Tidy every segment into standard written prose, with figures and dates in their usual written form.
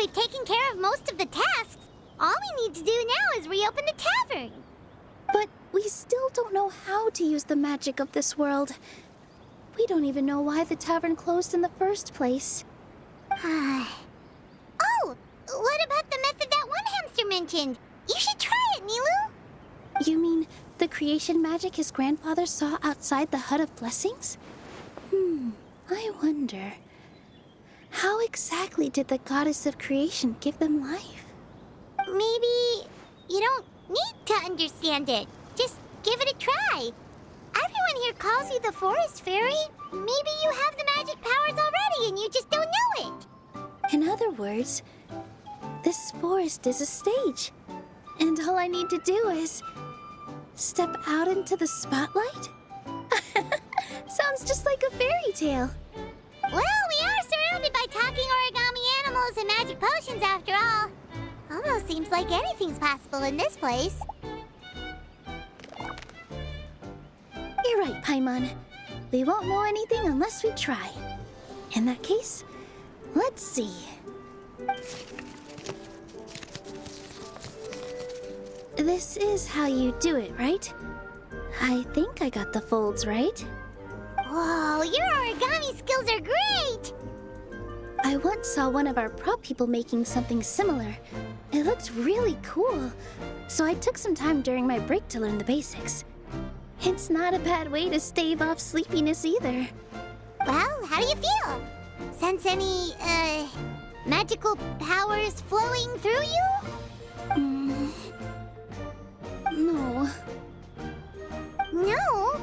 we've taken care of most of the tasks. All we need to do now is reopen the tavern. But we still don't know how to use the magic of this world. We don't even know why the tavern closed in the first place. Oh, what about the method that one hamster mentioned? You should try it, Nilu. You mean the creation magic his grandfather saw outside the Hut of Blessings? I wonder. How exactly did the goddess of creation give them life? Maybe you don't need to understand it. Just give it a try. Everyone here calls you the Forest Fairy. Maybe you have the magic powers already and you just don't know it. In other words, this forest is a stage. And all I need to do is step out into the spotlight? Sounds just like a fairy tale. Well, we are surrounded by talking origami animals and magic potions after all. Almost seems like anything's possible in this place. You're right, Paimon. We won't know anything unless we try. In that case, let's see. This is how you do it, right? I think I got the folds right. Whoa, your origami skills are great! I once saw one of our prop people making something similar. It looked really cool, so I took some time during my break to learn the basics. It's not a bad way to stave off sleepiness either. Well, how do you feel? Sense any, magical powers flowing through you? No. No?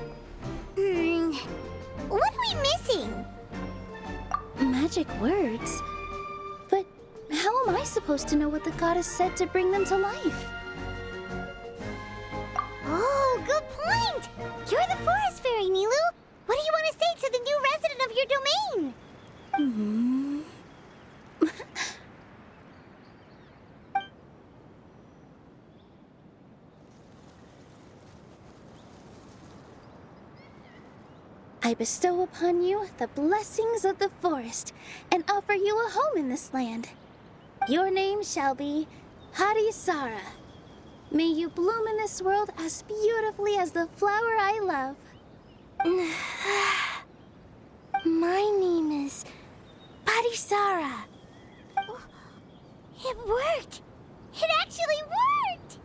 What are we missing? Magic words? But how am I supposed to know what the goddess said to bring them to life? Oh, good point! You're the Forest Fairy, Nilu! What do you want to say to the new resident of your domain? I bestow upon you the blessings of the forest and offer you a home in this land. Your name shall be Harisara. May you bloom in this world as beautifully as the flower I love. My name is Parisara. It worked! It actually worked!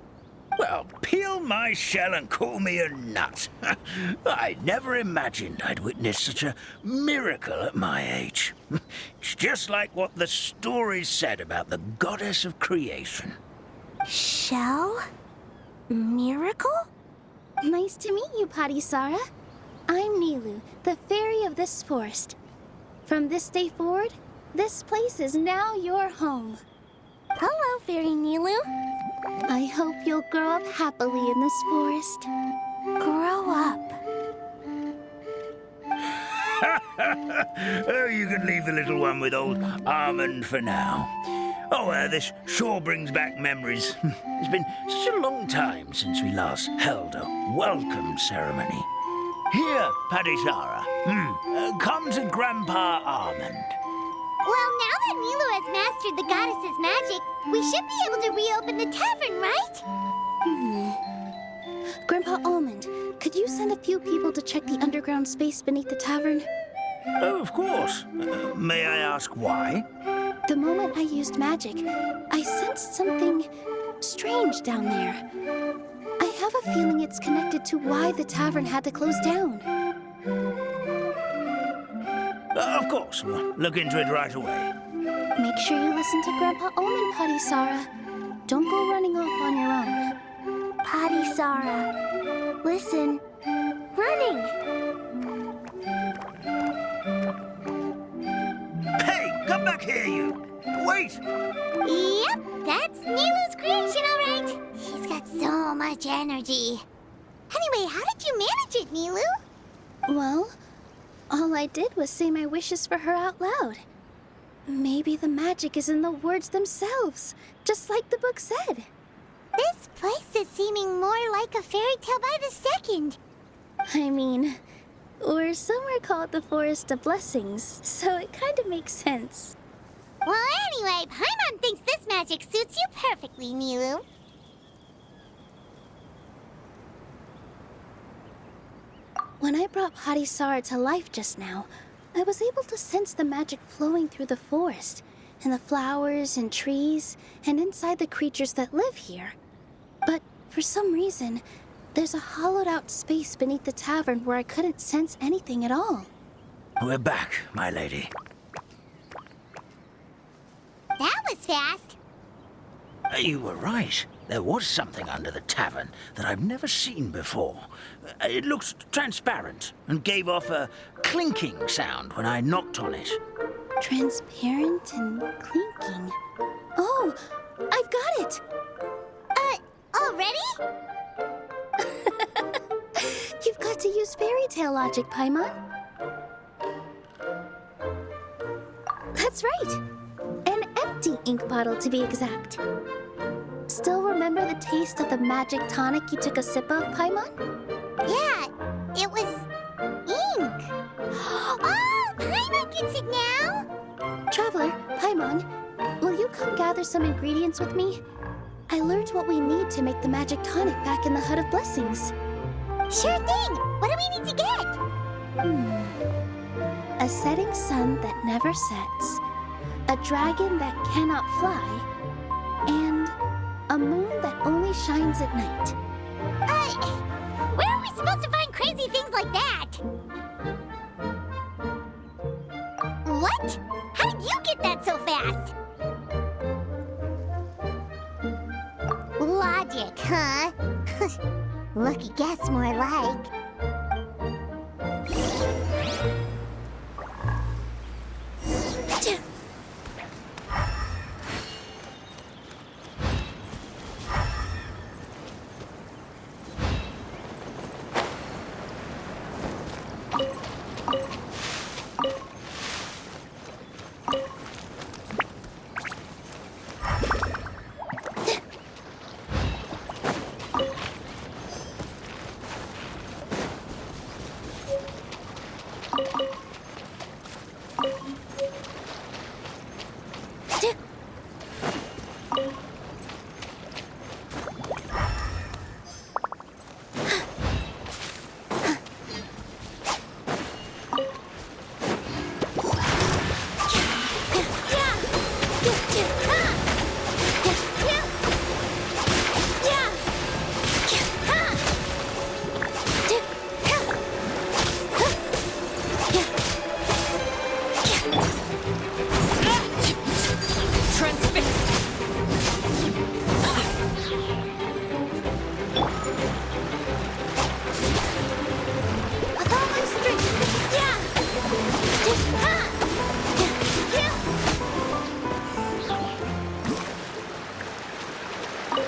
Well, peel my shell and call me a nut. I never imagined I'd witness such a miracle at my age. It's just like what the stories said about the goddess of creation. Shell? Miracle? Nice to meet you, Parisara. I'm Nilu, the fairy of this forest. From this day forward, this place is now your home. Hello, Fairy Nilu. I hope you'll grow up happily in this forest. Grow up. Oh, you can leave the little one with old Almond for now. Oh, this sure brings back memories. It's been such a long time since we last held a welcome ceremony. Here, Parisara. Come to Grandpa Almond. Well, now that Nilu has mastered the goddess's magic, we should be able to reopen the tavern, right? Grandpa Almond, could you send a few people to check the underground space beneath the tavern? Oh, of course. May I ask why? The moment I used magic, I sensed something strange down there. I have a feeling it's connected to why the tavern had to close down. Of course. We'll look into it right away. Make sure you listen to Grandpa Almond, Parisara. Don't go running off on your own. Parisara, listen. Running! Hey, come back here, you! Wait! Yep, that's Nilu's creation, all right. He's got so much energy. Anyway, how did you manage it, Nilu? Well, all I did was say my wishes for her out loud. Maybe the magic is in the words themselves, just like the book said. This place is seeming more like a fairy tale by the second. I mean, or somewhere called the Forest of Blessings, so it kind of makes sense. Well, anyway, Paimon thinks this magic suits you perfectly, Milu. When I brought Hadisara to life just now, I was able to sense the magic flowing through the forest, and the flowers and trees, and inside the creatures that live here. But for some reason, there's a hollowed-out space beneath the tavern where I couldn't sense anything at all. We're back, my lady. That was fast. You were right. There was something under the tavern that I've never seen before. It looked transparent and gave off a clinking sound when I knocked on it. Transparent and clinking. Oh, I've got it! Already? You've got to use fairy tale logic, Paimon. That's right. An empty ink bottle, to be exact. Still remember the taste of the magic tonic you took a sip of, Paimon? Yeah, it was ink. Oh, Paimon gets it now. Traveler, Paimon, will you come gather some ingredients with me? I learned what we need to make the magic tonic back in the Hut of Blessings. Sure thing. What do we need to get? A setting sun that never sets, a dragon that cannot fly, and a moon that only shines at night. Where are we supposed to find crazy things like that? What? How did you get that so fast? Logic, huh? Lucky guess, more like.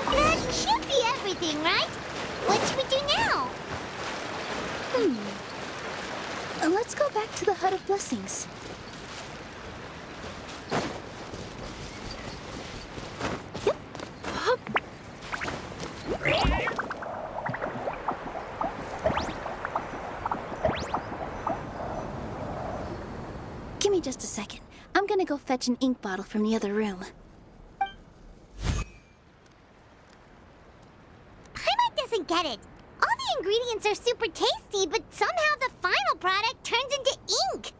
That should be everything, right? What should we do now? Let's go back to the Hut of Blessings. Give me just a second. I'm gonna go fetch an ink bottle from the other room. Paimon doesn't get it. All the ingredients are super tasty, but somehow the final product turns into ink.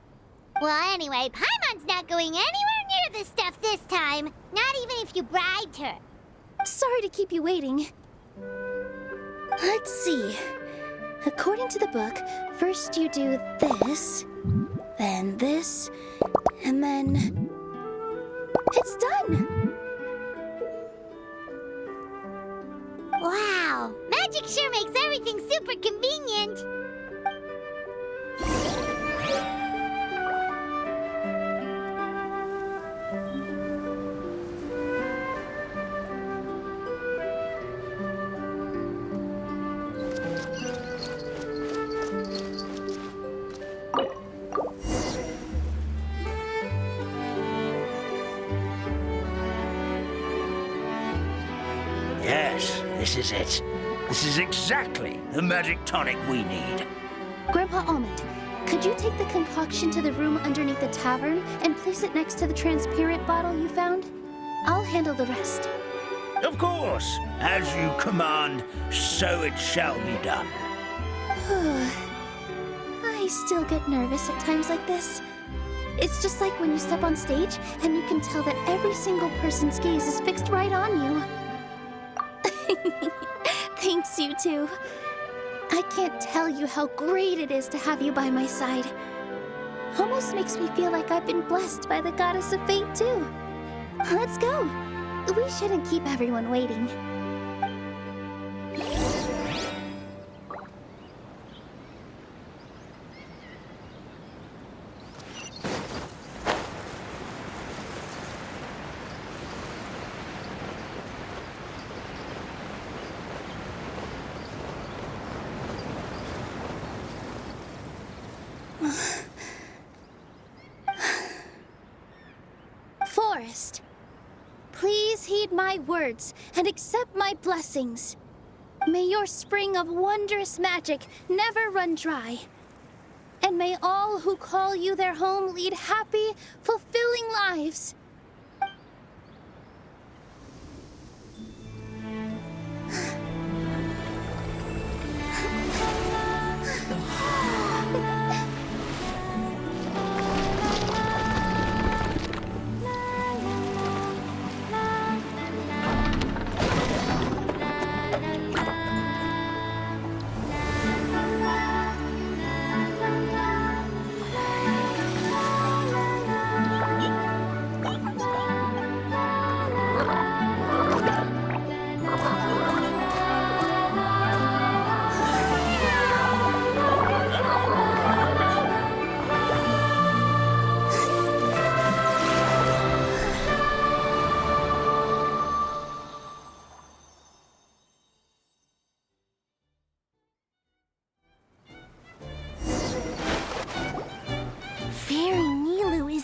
Well, anyway, Paimon's not going anywhere near this stuff this time. Not even if you bribed her. Sorry to keep you waiting. Let's see. According to the book, first you do this, then this, and then... It's done! Wow, magic sure makes everything super convenient. Yes, this is it. This is exactly the magic tonic we need. Grandpa Almond, Could you take the concoction to the room underneath the tavern and place it next to the transparent bottle you found? I'll handle the rest. Of course. As you command, so it shall be done. I still get nervous at times like this. It's just like when you step on stage and you can tell that every single person's gaze is fixed right on you. Thanks, you two. I can't tell you how great it is to have you by my side. Almost makes me feel like I've been blessed by the goddess of fate, too. Let's go. We shouldn't keep everyone waiting. Forest, please heed my words and accept my blessings. May your spring of wondrous magic never run dry. And may all who call you their home lead happy, fulfilling lives.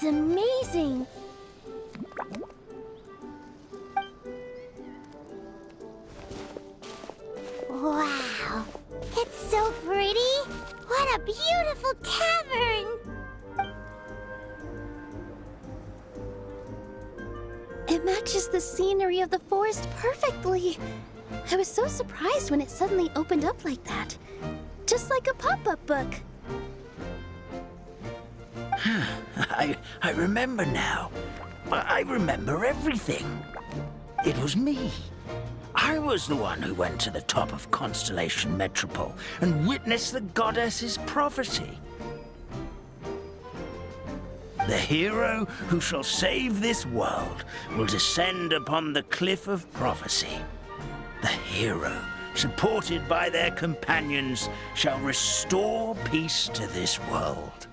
Amazing! Wow, it's so pretty! What a beautiful tavern! It matches the scenery of the forest perfectly. I was so surprised when it suddenly opened up like that. Just like a pop-up book. I remember now. I remember everything. It was me. I was the one who went to the top of Constellation Metropole and witnessed the goddess's prophecy. The hero who shall save this world will descend upon the cliff of prophecy. The hero, supported by their companions, shall restore peace to this world.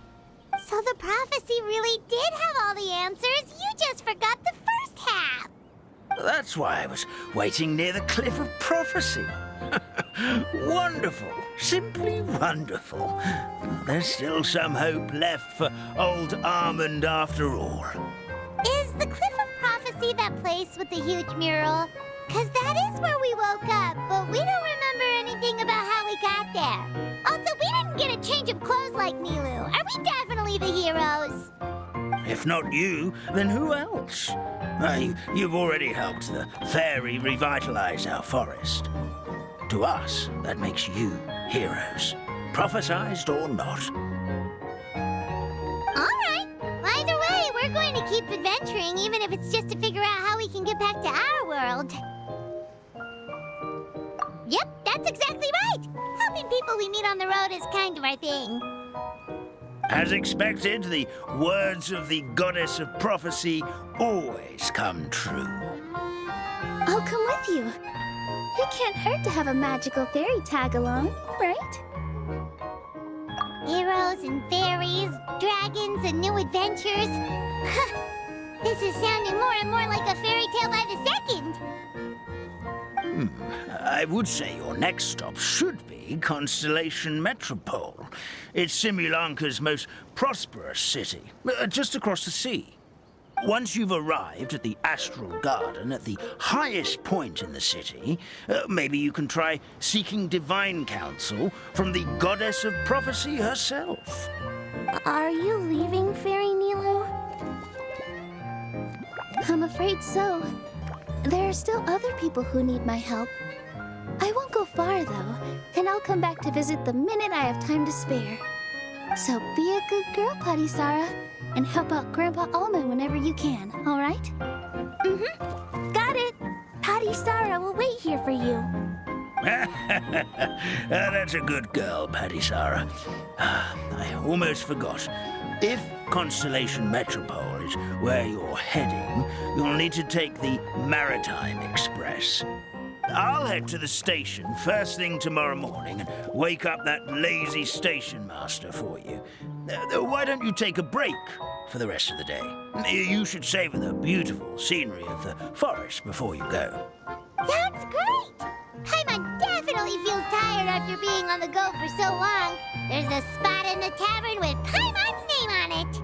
So the prophecy really did have all the answers. You just forgot the first half. That's why I was waiting near the cliff of prophecy. Wonderful. Simply wonderful. There's still some hope left for old Armand after all. Is the cliff of prophecy that place with the huge mural? 'Cause that is where we woke up, but we don't remember anything about how we got there. Also, we didn't get a change of clothes like Nilu. Are we definitely the heroes? If not you, then who else? You've already helped the fairy revitalize our forest. To us, that makes you heroes, prophesized or not. All right. Either way, we're going to keep adventuring, even if it's just to figure out how we can get back to our world. Yep, that's exactly right. Helping people we meet on the road is kind of our thing. As expected, the words of the goddess of prophecy always come true. I'll come with you. It can't hurt to have a magical fairy tag along, right? Heroes and fairies, dragons and new adventures. This is sounding more and more like a fairy tale by the second. I would say your next stop should be Constellation Metropole. It's Simulanka's most prosperous city, just across the sea. Once you've arrived at the Astral Garden at the highest point in the city, maybe you can try seeking divine counsel from the goddess of prophecy herself. Are you leaving, Fairy Nilu? I'm afraid so. There are still other people who need my help. I won't go far, though, and I'll come back to visit the minute I have time to spare. So be a good girl, Patisara, and help out Grandpa Almond whenever you can, all right? Mm-hmm. Got it. Patisara will wait here for you. That's a good girl, Patisara. I almost forgot. If Constellation Metropole is where you're heading, you'll need to take the Maritime Express. I'll head to the station first thing tomorrow morning and wake up that lazy station master for you. Why don't you take a break for the rest of the day? You should savor the beautiful scenery of the forest before you go. Sounds great! Paimon definitely feels tired after being on the go for so long. There's a spot in the tavern with Paimon's name on it.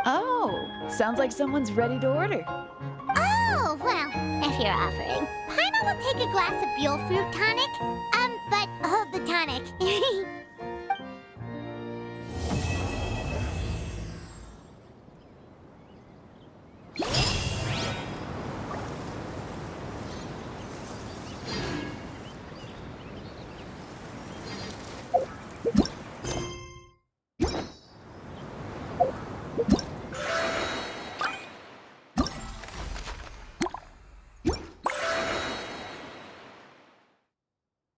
Oh, sounds like someone's ready to order. Oh, well, if you're offering, Paimon will take a glass of Buell fruit tonic. But hold the tonic.